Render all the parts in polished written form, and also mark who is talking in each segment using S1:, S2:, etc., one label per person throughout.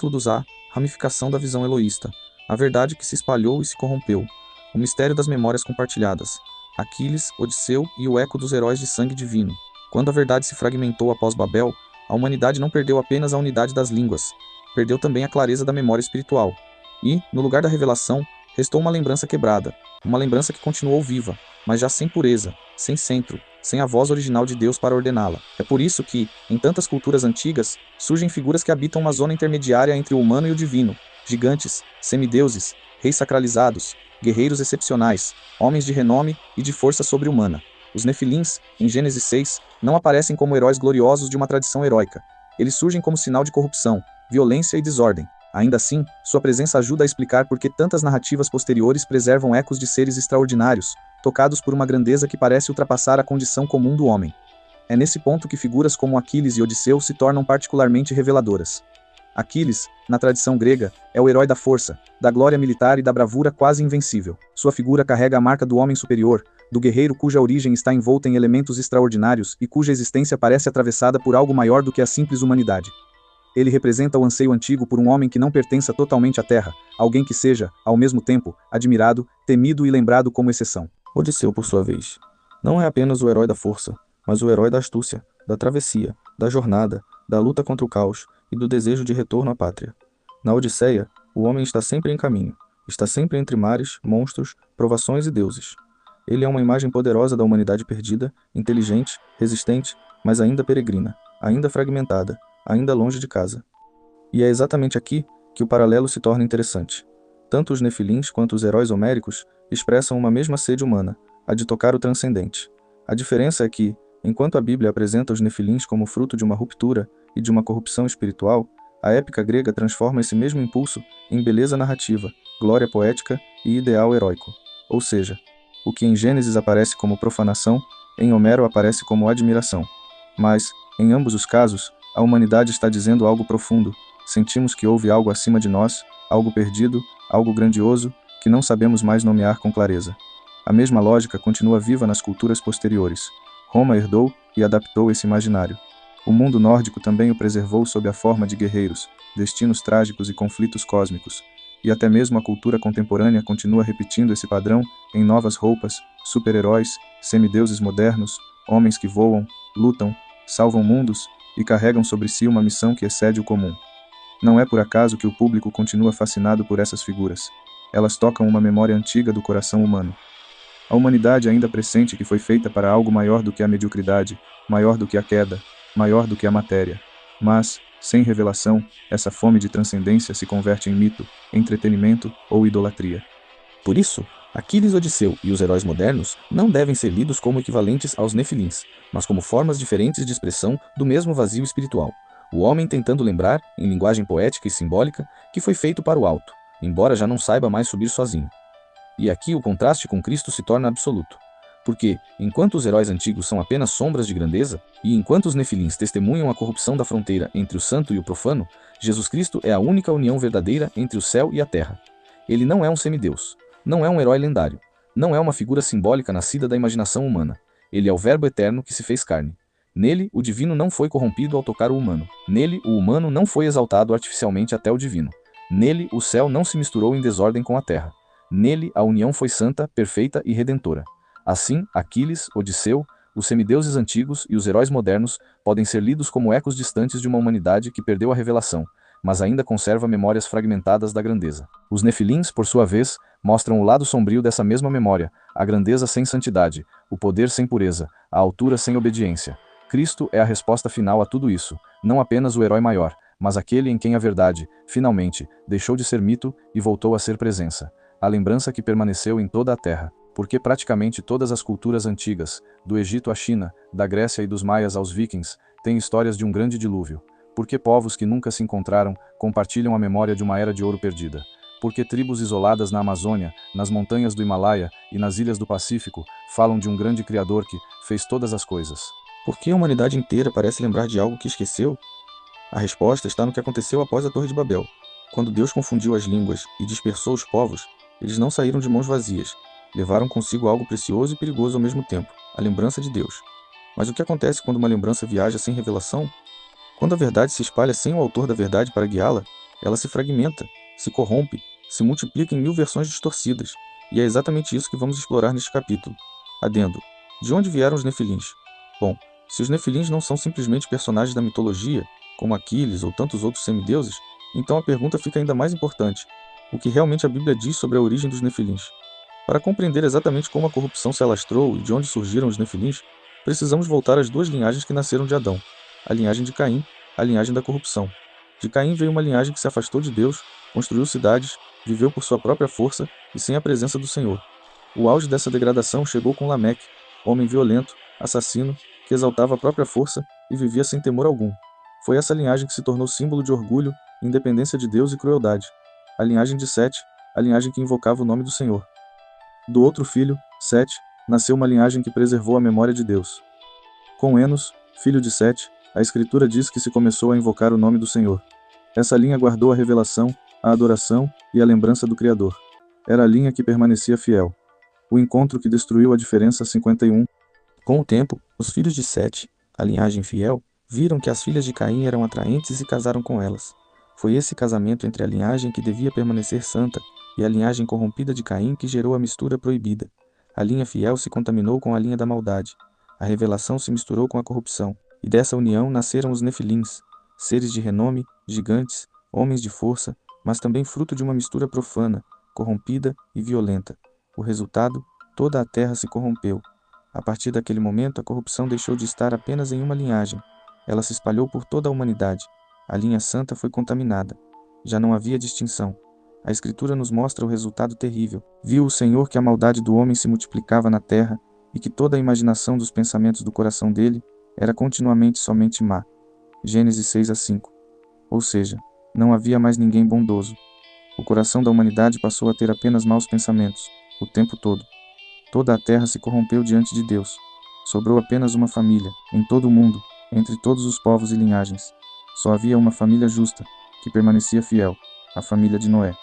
S1: Todos a ramificação da visão eloísta, a verdade que se espalhou e se corrompeu, o mistério das memórias compartilhadas, Aquiles, Odisseu e o eco dos heróis de sangue divino. Quando a verdade se fragmentou após Babel, a humanidade não perdeu apenas a unidade das línguas, perdeu também a clareza da memória espiritual. E, no lugar da revelação, restou uma lembrança quebrada, uma lembrança que continuou viva, mas já sem pureza, sem centro, sem a voz original de Deus para ordená-la. É por isso que, em tantas culturas antigas, surgem figuras que habitam uma zona intermediária entre o humano e o divino, gigantes, semideuses, reis sacralizados, guerreiros excepcionais, homens de renome e de força sobre-humana. Os Nefilins, em Gênesis 6, não aparecem como heróis gloriosos de uma tradição heróica. Eles surgem como sinal de corrupção, violência e desordem. Ainda assim, sua presença ajuda a explicar por que tantas narrativas posteriores preservam ecos de seres extraordinários, tocados por uma grandeza que parece ultrapassar a condição comum do homem. É nesse ponto que figuras como Aquiles e Odisseu se tornam particularmente reveladoras. Aquiles, na tradição grega, é o herói da força, da glória militar e da bravura quase invencível. Sua figura carrega a marca do homem superior, do guerreiro cuja origem está envolta em elementos extraordinários e cuja existência parece atravessada por algo maior do que a simples humanidade. Ele representa o anseio antigo por um homem que não pertença totalmente à terra, alguém que seja, ao mesmo tempo, admirado, temido e lembrado como exceção. Odisseu, por sua vez, não é apenas o herói da força, mas o herói da astúcia, da travessia, da jornada, da luta contra o caos e do desejo de retorno à pátria. Na Odisseia, o homem está sempre em caminho, está sempre entre mares, monstros, provações e deuses. Ele é uma imagem poderosa da humanidade perdida, inteligente, resistente, mas ainda peregrina, ainda fragmentada, ainda longe de casa. E é exatamente aqui que o paralelo se torna interessante. Tanto os nefilins quanto os heróis homéricos expressam uma mesma sede humana, a de tocar o transcendente. A diferença é que, enquanto a Bíblia apresenta os nefilins como fruto de uma ruptura e de uma corrupção espiritual, a épica grega transforma esse mesmo impulso em beleza narrativa, glória poética e ideal heróico. Ou seja, o que em Gênesis aparece como profanação, em Homero aparece como admiração. Mas, em ambos os casos, a humanidade está dizendo algo profundo. Sentimos que houve algo acima de nós, algo perdido, algo grandioso, que não sabemos mais nomear com clareza. A mesma lógica continua viva nas culturas posteriores. Roma herdou e adaptou esse imaginário. O mundo nórdico também o preservou sob a forma de guerreiros, destinos trágicos e conflitos cósmicos. E até mesmo a cultura contemporânea continua repetindo esse padrão em novas roupas, super-heróis, semideuses modernos, homens que voam, lutam, salvam mundos e carregam sobre si uma missão que excede o comum. Não é por acaso que o público continua fascinado por essas figuras. Elas tocam uma memória antiga do coração humano. A humanidade ainda pressente que foi feita para algo maior do que a mediocridade, maior do que a queda, maior do que a matéria. Mas, sem revelação, essa fome de transcendência se converte em mito, entretenimento ou idolatria. Por isso, Aquiles, Odisseu e os heróis modernos não devem ser lidos como equivalentes aos nefilins, mas como formas diferentes de expressão do mesmo vazio espiritual. O homem tentando lembrar, em linguagem poética e simbólica, que foi feito para o alto, embora já não saiba mais subir sozinho. E aqui o contraste com Cristo se torna absoluto. Porque, enquanto os heróis antigos são apenas sombras de grandeza, e enquanto os nefilins testemunham a corrupção da fronteira entre o santo e o profano, Jesus Cristo é a única união verdadeira entre o céu e a terra. Ele não é um semideus, não é um herói lendário, não é uma figura simbólica nascida da imaginação humana. Ele é o Verbo eterno que se fez carne. Nele, o divino não foi corrompido ao tocar o humano. Nele, o humano não foi exaltado artificialmente até o divino. Nele, o céu não se misturou em desordem com a terra. Nele, a união foi santa, perfeita e redentora. Assim, Aquiles, Odisseu, os semideuses antigos e os heróis modernos podem ser lidos como ecos distantes de uma humanidade que perdeu a revelação, mas ainda conserva memórias fragmentadas da grandeza. Os nefilins, por sua vez, mostram o lado sombrio dessa mesma memória, a grandeza sem santidade, o poder sem pureza, a altura sem obediência. Cristo é a resposta final a tudo isso, não apenas o herói maior, mas aquele em quem a verdade, finalmente, deixou de ser mito e voltou a ser presença. A lembrança que permaneceu em toda a terra. Porque praticamente todas as culturas antigas, do Egito à China, da Grécia e dos Maias aos Vikings, têm histórias de um grande dilúvio. Porque povos que nunca se encontraram compartilham a memória de uma era de ouro perdida. Porque tribos isoladas na Amazônia, nas montanhas do Himalaia e nas ilhas do Pacífico falam de um grande Criador que fez todas as coisas. Por que a humanidade inteira parece lembrar de algo que esqueceu? A resposta está no que aconteceu após a Torre de Babel. Quando Deus confundiu as línguas e dispersou os povos, eles não saíram de mãos vazias. Levaram consigo algo precioso e perigoso ao mesmo tempo, a lembrança de Deus. Mas o que acontece quando uma lembrança viaja sem revelação? Quando a verdade se espalha sem o autor da verdade para guiá-la? Ela se fragmenta, se corrompe, se multiplica em 1000 versões distorcidas, e é exatamente isso que vamos explorar neste capítulo. Adendo. De onde vieram os Nefilins? Bom, se os Nefilins não são simplesmente personagens da mitologia, como Aquiles ou tantos outros semideuses, então a pergunta fica ainda mais importante: o que realmente a Bíblia diz sobre a origem dos Nefilins? Para compreender exatamente como a corrupção se alastrou e de onde surgiram os Nefilins, precisamos voltar às duas linhagens que nasceram de Adão: a linhagem de Caim, a linhagem da corrupção. De Caim veio uma linhagem que se afastou de Deus, construiu cidades, viveu por sua própria força e sem a presença do Senhor. O auge dessa degradação chegou com Lameque, homem violento, assassino, que exaltava a própria força e vivia sem temor algum. Foi essa linhagem que se tornou símbolo de orgulho, independência de Deus e crueldade. A linhagem de Sete, a linhagem que invocava o nome do Senhor. Do outro filho, Sete, nasceu uma linhagem que preservou a memória de Deus. Com Enos, filho de Sete, a Escritura diz que se começou a invocar o nome do Senhor. Essa linha guardou a revelação, a adoração e a lembrança do Criador. Era a linha que permanecia fiel. O encontro que destruiu a diferença 51. Com o tempo, os filhos de Sete, a linhagem fiel, viram que as filhas de Caim eram atraentes e casaram com elas. Foi esse casamento entre a linhagem que devia permanecer santa e a linhagem corrompida de Caim que gerou a mistura proibida. A linha fiel se contaminou com a linha da maldade. A revelação se misturou com a corrupção, e dessa união nasceram os Nefilins, seres de renome, gigantes, homens de força, mas também fruto de uma mistura profana, corrompida e violenta. O resultado, toda a terra se corrompeu. A partir daquele momento, a corrupção deixou de estar apenas em uma linhagem. Ela se espalhou por toda a humanidade. A linha santa foi contaminada. Já não havia distinção. A Escritura nos mostra o resultado terrível. Viu o Senhor que a maldade do homem se multiplicava na terra e que toda a imaginação dos pensamentos do coração dele era continuamente somente má. Gênesis 6:5. Ou seja, não havia mais ninguém bondoso. O coração da humanidade passou a ter apenas maus pensamentos, o tempo todo. Toda a terra se corrompeu diante de Deus. Sobrou apenas uma família, em todo o mundo, entre todos os povos e linhagens. Só havia uma família justa, que permanecia fiel, a família de Noé.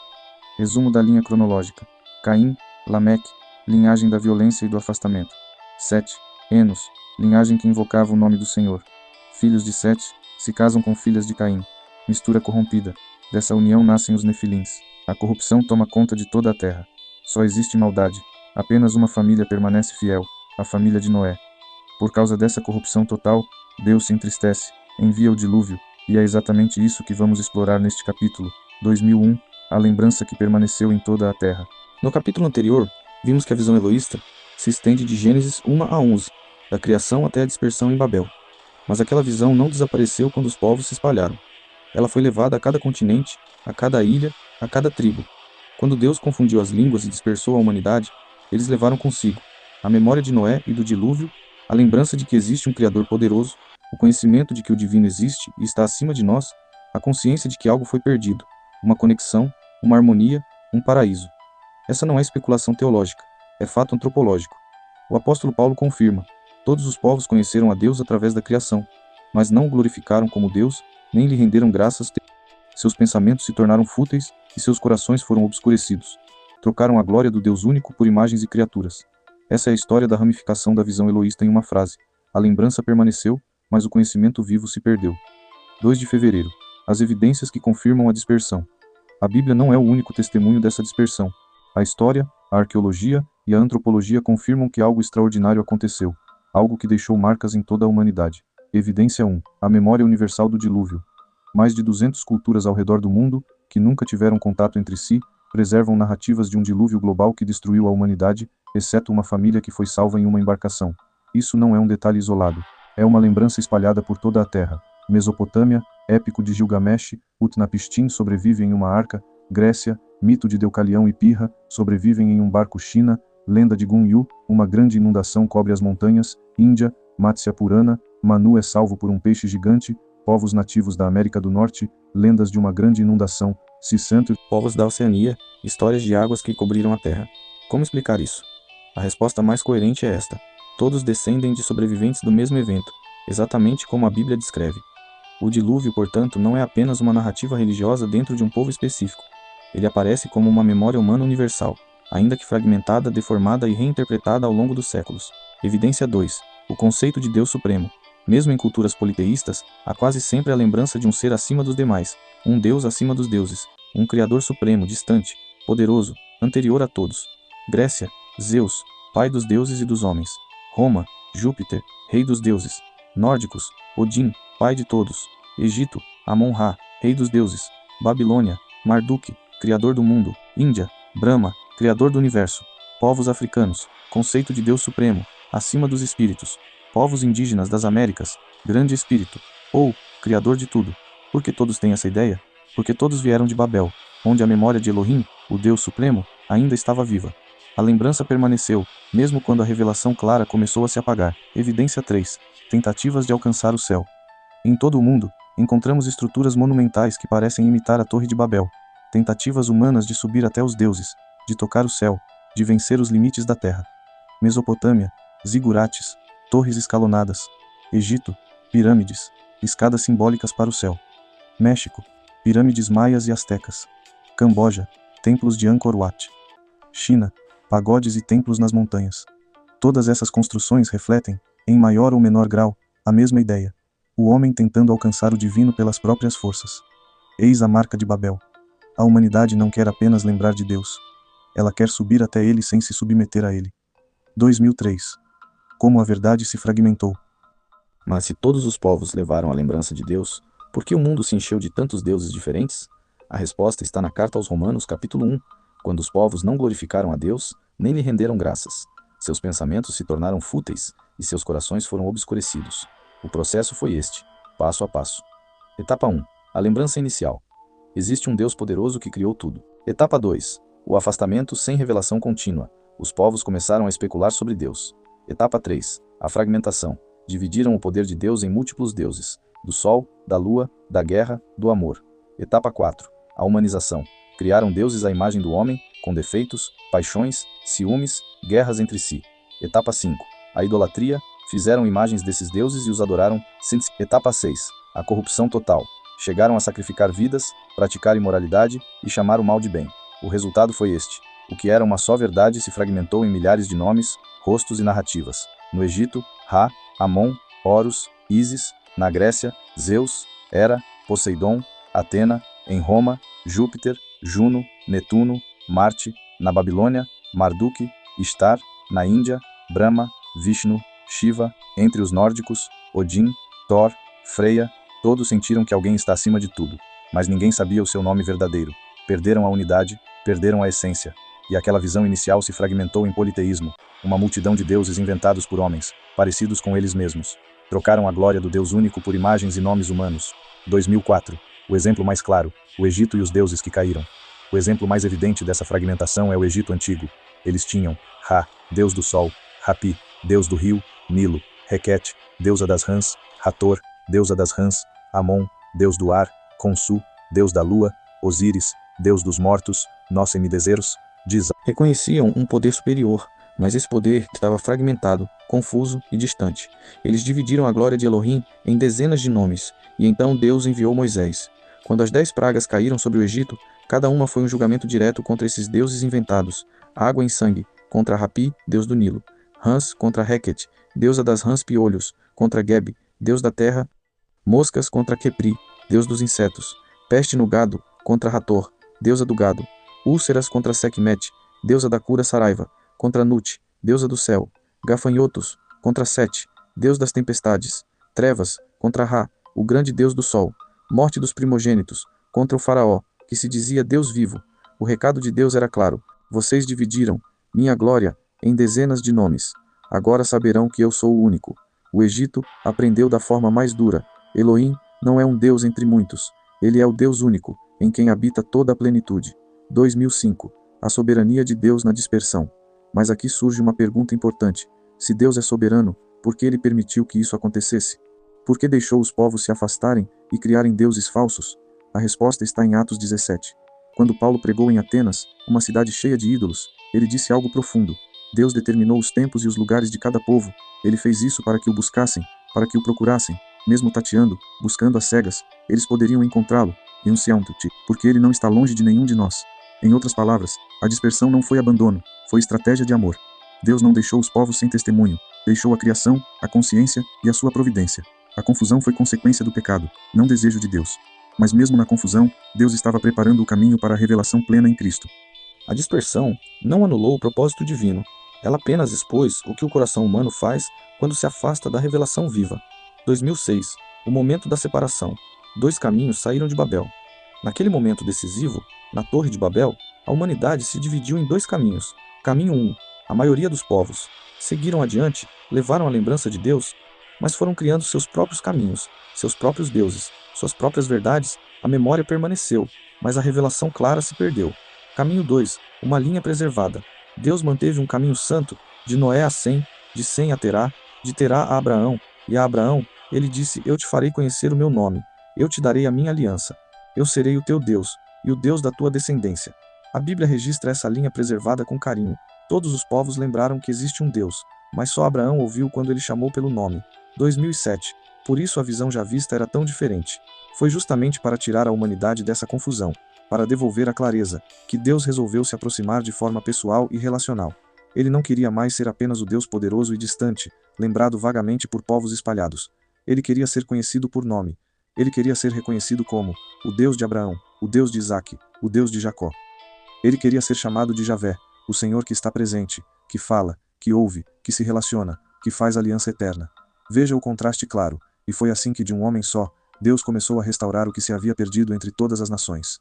S1: Resumo da linha cronológica: Caim, Lameque, linhagem da violência e do afastamento. Sete, Enos, linhagem que invocava o nome do Senhor. Filhos de Sete se casam com filhas de Caim. Mistura corrompida. Dessa união nascem os Nefilins. A corrupção toma conta de toda a terra. Só existe maldade. Apenas uma família permanece fiel, a família de Noé. Por causa dessa corrupção total, Deus se entristece, envia o dilúvio, e é exatamente isso que vamos explorar neste capítulo, 2001, a lembrança que permaneceu em toda a terra. No capítulo anterior, vimos que a visão eloísta se estende de Gênesis 1 a 11, da criação até a dispersão em Babel. Mas aquela visão não desapareceu quando os povos se espalharam. Ela foi levada a cada continente, a cada ilha, a cada tribo. Quando Deus confundiu as línguas e dispersou a humanidade, eles levaram consigo a memória de Noé e do dilúvio, a lembrança de que existe um Criador poderoso, o conhecimento de que o divino existe e está acima de nós, a consciência de que algo foi perdido, uma conexão, uma harmonia, um paraíso. Essa não é especulação teológica, é fato antropológico. O apóstolo Paulo confirma: todos os povos conheceram a Deus através da criação, mas não o glorificaram como Deus, nem lhe renderam graças. Seus pensamentos se tornaram fúteis e seus corações foram obscurecidos. Trocaram a glória do Deus único por imagens e criaturas. Essa é a história da ramificação da visão eloísta em uma frase: a lembrança permaneceu, mas o conhecimento vivo se perdeu. 2 de fevereiro. As evidências que confirmam a dispersão. A Bíblia não é o único testemunho dessa dispersão. A história, a arqueologia e a antropologia confirmam que algo extraordinário aconteceu, algo que deixou marcas em toda a humanidade. Evidência 1. A memória universal do dilúvio. Mais de 200 culturas ao redor do mundo, que nunca tiveram contato entre si, preservam narrativas de um dilúvio global que destruiu a humanidade, exceto uma família que foi salva em uma embarcação. Isso não é um detalhe isolado. É uma lembrança espalhada por toda a terra. Mesopotâmia, épico de Gilgamesh, Utnapishtim sobrevive em uma arca. Grécia, mito de Deucalião e Pirra, sobrevivem em um barco. China, lenda de Gun Yu, uma grande inundação cobre as montanhas. Índia, Matsya Purana, Manu é salvo por um peixe gigante. Povos nativos da América do Norte, lendas de uma grande inundação. Cisanto, povos da Oceania, histórias de águas que cobriram a terra. Como explicar isso? A resposta mais coerente é esta: todos descendem de sobreviventes do mesmo evento, exatamente como a Bíblia descreve. O dilúvio, portanto, não é apenas uma narrativa religiosa dentro de um povo específico. Ele aparece como uma memória humana universal, ainda que fragmentada, deformada e reinterpretada ao longo dos séculos. Evidência 2. O conceito de Deus Supremo. Mesmo em culturas politeístas, há quase sempre a lembrança de um ser acima dos demais, um Deus acima dos deuses, um Criador supremo, distante, poderoso, anterior a todos. Grécia, Zeus, pai dos deuses e dos homens. Roma, Júpiter, rei dos deuses. Nórdicos, Odin, pai de todos. Egito, Amon-Ra, rei dos deuses. Babilônia, Marduk, criador do mundo. Índia, Brahma, criador do universo. Povos africanos, conceito de Deus supremo, acima dos espíritos. Povos indígenas das Américas, grande espírito, ou, criador de tudo. Por que todos têm essa ideia? Porque todos vieram de Babel, onde a memória de Elohim, o Deus supremo, ainda estava viva. A lembrança permaneceu, mesmo quando a revelação clara começou a se apagar. Evidência 3. Tentativas de alcançar o céu. Em todo o mundo, encontramos estruturas monumentais que parecem imitar a Torre de Babel. Tentativas humanas de subir até os deuses, de tocar o céu, de vencer os limites da terra. Mesopotâmia, zigurates, torres escalonadas. Egito, pirâmides, escadas simbólicas para o céu. México, pirâmides maias e astecas. Camboja, templos de Angkor Wat. China, pagodes e templos nas montanhas. Todas essas construções refletem, em maior ou menor grau, a mesma ideia. O homem tentando alcançar o divino pelas próprias forças. Eis a marca de Babel. A humanidade não quer apenas lembrar de Deus. Ela quer subir até ele sem se submeter a ele. 2003. Como a verdade se fragmentou.
S2: Mas se todos os povos levaram a lembrança de Deus, por que o mundo se encheu de tantos deuses diferentes? A resposta está na carta aos Romanos, capítulo 1, quando os povos não glorificaram a Deus, nem lhe renderam graças. Seus pensamentos se tornaram fúteis, e seus corações foram obscurecidos. O processo foi este, passo a passo. Etapa 1. A lembrança inicial. Existe um Deus poderoso que criou tudo. Etapa 2. O afastamento sem revelação contínua. Os povos começaram a especular sobre Deus. Etapa 3. A fragmentação. Dividiram o poder de Deus em múltiplos deuses, do sol, da lua, da guerra, do amor. Etapa 4. A humanização. Criaram deuses à imagem do homem, com defeitos, paixões, ciúmes, guerras entre si. Etapa 5. A idolatria. Fizeram imagens desses deuses e os adoraram. Etapa 6. A corrupção total. Chegaram a sacrificar vidas, praticar imoralidade e chamar o mal de bem. O resultado foi este. O que era uma só verdade se fragmentou em milhares de nomes, rostos e narrativas. No Egito, Ra, Amon, Horus, Ísis. Na Grécia, Zeus, Hera, Poseidon, Atena. Em Roma, Júpiter, Juno, Netuno, Marte. Na Babilônia, Marduk, Ishtar. Na Índia, Brahma, Vishnu, Shiva. Entre os nórdicos, Odin, Thor, Freya. Todos sentiram que alguém está acima de tudo, mas ninguém sabia o seu nome verdadeiro. Perderam a unidade, perderam a essência, e aquela visão inicial se fragmentou em politeísmo, uma multidão de deuses inventados por homens, parecidos com eles mesmos. Trocaram a glória do Deus único por imagens e nomes humanos. 2004. O exemplo mais claro, o Egito e os deuses que caíram. O exemplo mais evidente dessa fragmentação é o Egito antigo. Eles tinham Ra, deus do sol, Hapi, deus do rio, Nilo, Requete, deusa das rãs, Hathor, deusa das rãs, Amon, deus do ar, Khonsu, deus da lua, Osíris, deus dos mortos, Nossemi-Dezeros, Disa.
S1: Reconheciam um poder superior, mas esse poder estava fragmentado, confuso e distante. Eles dividiram a glória de Elohim em dezenas de nomes, e então Deus enviou Moisés. Quando as 10 pragas caíram sobre o Egito, cada uma foi um julgamento direto contra esses deuses inventados. Água em sangue, contra Rapi, deus do Nilo. Rãs contra Requete, deusa das rãs piolhos, contra Geb, deus da terra. Moscas contra Kepri, deus dos insetos. Peste no gado, contra Hathor, deusa do gado. Úlceras contra Sekhmet, deusa da cura Saraiva, contra Nut, deusa do céu. Gafanhotos, contra Sete, deus das tempestades. Trevas, contra Ra, o grande deus do sol. Morte dos primogênitos, contra o faraó, que se dizia Deus vivo. O recado de Deus era claro. Vocês dividiram minha glória em dezenas de nomes. Agora saberão que eu sou o único. O Egito aprendeu da forma mais dura. Elohim não é um Deus entre muitos. Ele é o Deus único, em quem habita toda a plenitude. 2005. A soberania de Deus na dispersão. Mas aqui surge uma pergunta importante. Se Deus é soberano, por que ele permitiu que isso acontecesse? Por que deixou os povos se afastarem e criarem deuses falsos? A resposta está em Atos 17. Quando Paulo pregou em Atenas, uma cidade cheia de ídolos, ele disse algo profundo. Deus determinou os tempos e os lugares de cada povo. Ele fez isso para que o buscassem, para que o procurassem. Mesmo tateando, buscando às cegas, eles poderiam encontrá-lo, porque ele não está longe de nenhum de nós. Em outras palavras, a dispersão não foi abandono, foi estratégia de amor. Deus não deixou os povos sem testemunho, deixou a criação, a consciência e a sua providência.
S3: A confusão foi consequência do pecado, não desejo de Deus. Mas mesmo na confusão, Deus estava preparando o caminho para a revelação plena em Cristo.
S2: A dispersão não anulou o propósito divino. Ela apenas expôs o que o coração humano faz quando se afasta da revelação viva. 2006. O momento da separação. Dois caminhos saíram de Babel. Naquele momento decisivo, na Torre de Babel, a humanidade se dividiu em dois caminhos. Caminho 1. A maioria dos povos seguiram adiante, levaram a lembrança de Deus, mas foram criando seus próprios caminhos, seus próprios deuses, suas próprias verdades. A memória permaneceu, mas a revelação clara se perdeu. Caminho 2. Uma linha preservada. Deus manteve um caminho santo, de Noé a Sem, de Sem a Terá, de Terá a Abraão, e a Abraão, ele disse: Eu te farei conhecer o meu nome, eu te darei a minha aliança, eu serei o teu Deus, e o Deus da tua descendência. A Bíblia registra essa linha preservada com carinho. Todos os povos lembraram que existe um Deus, mas só Abraão ouviu quando ele chamou pelo nome. 2007. Por isso a visão já vista era tão diferente. Foi justamente para tirar a humanidade dessa confusão, para devolver a clareza, que Deus resolveu se aproximar de forma pessoal e relacional. Ele não queria mais ser apenas o Deus poderoso e distante, lembrado vagamente por povos espalhados. Ele queria ser conhecido por nome. Ele queria ser reconhecido como o Deus de Abraão, o Deus de Isaque, o Deus de Jacó. Ele queria ser chamado de Javé, o Senhor que está presente, que fala, que ouve, que se relaciona, que faz aliança eterna. Veja o contraste claro, e foi assim que de um homem só, Deus começou a restaurar o que se havia perdido entre todas as nações.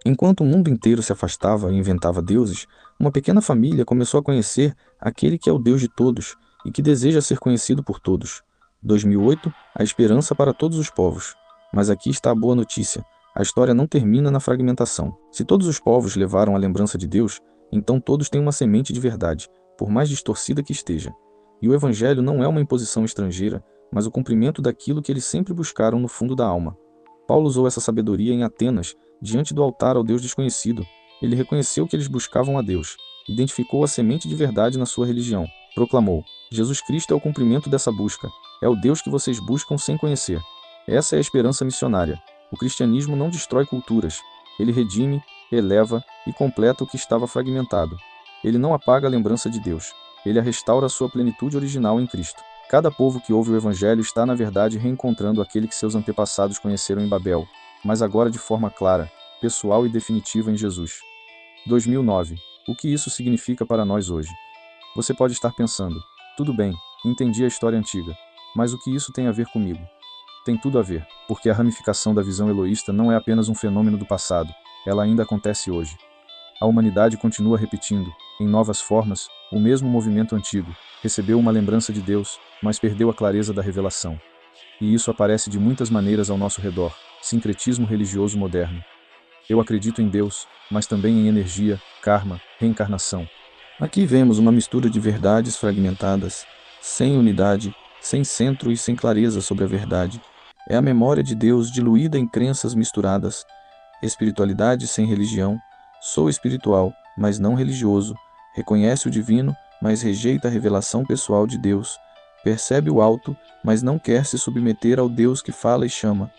S2: Enquanto o mundo inteiro se afastava e inventava deuses, uma pequena família começou a conhecer aquele que é o Deus de todos e que deseja ser conhecido por todos. 2008. A esperança para todos os povos. Mas aqui está a boa notícia. A história não termina na fragmentação. Se todos os povos levaram a lembrança de Deus, então todos têm uma semente de verdade, por mais distorcida que esteja. E o Evangelho não é uma imposição estrangeira, mas o cumprimento daquilo que eles sempre buscaram no fundo da alma. Paulo usou essa sabedoria em Atenas, diante do altar ao Deus desconhecido. Ele reconheceu que eles buscavam a Deus, identificou a semente de verdade na sua religião. Proclamou: Jesus Cristo é o cumprimento dessa busca, é o Deus que vocês buscam sem conhecer. Essa é a esperança missionária. O cristianismo não destrói culturas, ele redime, eleva e completa o que estava fragmentado. Ele não apaga a lembrança de Deus, ele a restaura à sua plenitude original em Cristo. Cada povo que ouve o Evangelho está na verdade reencontrando aquele que seus antepassados conheceram em Babel, mas agora de forma clara, pessoal e definitiva em Jesus. 2009. O que isso significa para nós hoje? Você pode estar pensando: tudo bem, entendi a história antiga, mas o que isso tem a ver comigo? Tem tudo a ver, porque a ramificação da visão eloísta não é apenas um fenômeno do passado, ela ainda acontece hoje. A humanidade continua repetindo, em novas formas, o mesmo movimento antigo, recebeu uma lembrança de Deus, mas perdeu a clareza da revelação. E isso aparece de muitas maneiras ao nosso redor: sincretismo religioso moderno. Eu acredito em Deus, mas também em energia, karma, reencarnação. Aqui vemos uma mistura de verdades fragmentadas, sem unidade, sem centro e sem clareza sobre a verdade. É a memória de Deus diluída em crenças misturadas, espiritualidade sem religião. Sou espiritual, mas não religioso. Reconhece o divino, mas rejeita a revelação pessoal de Deus. Percebe o alto, mas não quer se submeter ao Deus que fala e chama.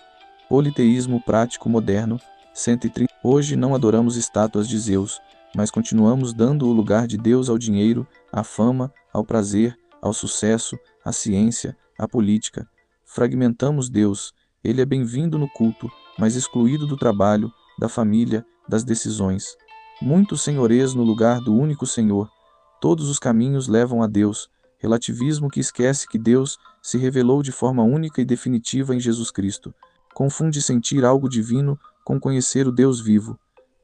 S2: Politeísmo prático moderno. 130. Hoje não adoramos estátuas de Zeus, mas continuamos dando o lugar de Deus ao dinheiro, à fama, ao prazer, ao sucesso, à ciência, à política. Fragmentamos Deus. Ele é bem-vindo no culto, mas excluído do trabalho, da família, das decisões. Muito senhoreias no lugar do único Senhor. Todos os caminhos levam a Deus. Relativismo que esquece que Deus se revelou de forma única e definitiva em Jesus Cristo. Confunde sentir algo divino com conhecer o Deus vivo.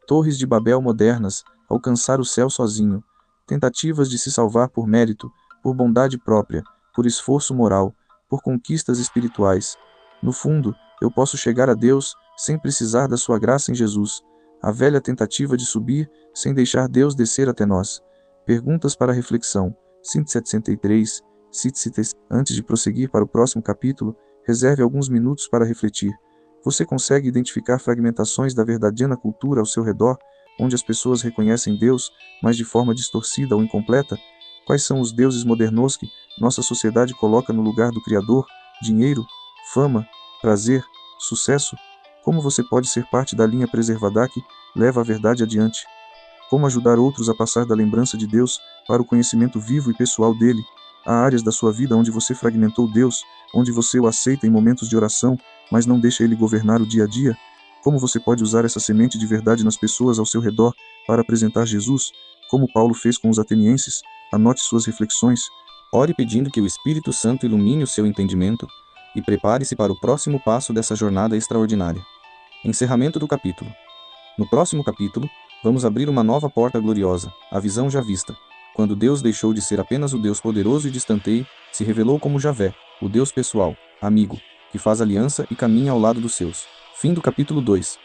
S2: Torres de Babel modernas, alcançar o céu sozinho. Tentativas de se salvar por mérito, por bondade própria, por esforço moral, por conquistas espirituais. No fundo, eu posso chegar a Deus sem precisar da sua graça em Jesus. A velha tentativa de subir sem deixar Deus descer até nós. Perguntas para reflexão. Cite 703. Antes de prosseguir para o próximo capítulo, reserve alguns minutos para refletir. Você consegue identificar fragmentações da verdadeira cultura ao seu redor, onde as pessoas reconhecem Deus, mas de forma distorcida ou incompleta? Quais são os deuses modernos que nossa sociedade coloca no lugar do Criador? Dinheiro, fama, prazer, sucesso? Como você pode ser parte da linha preservada que leva a verdade adiante? Como ajudar outros a passar da lembrança de Deus para o conhecimento vivo e pessoal dele?
S3: Há áreas da sua vida onde você fragmentou Deus, onde você o aceita em momentos de oração, mas não deixa ele governar o dia a dia? Como você pode usar essa semente de verdade nas pessoas ao seu redor para apresentar Jesus, como Paulo fez com os atenienses? Anote suas reflexões.
S1: Ore pedindo que o Espírito Santo ilumine o seu entendimento e prepare-se para o próximo passo dessa jornada extraordinária. Encerramento do capítulo. No próximo capítulo, vamos abrir uma nova porta gloriosa, a visão já vista. Quando Deus deixou de ser apenas o Deus poderoso e distante, se revelou como Javé, o Deus pessoal, amigo, que faz aliança e caminha ao lado dos seus. Fim do capítulo 2.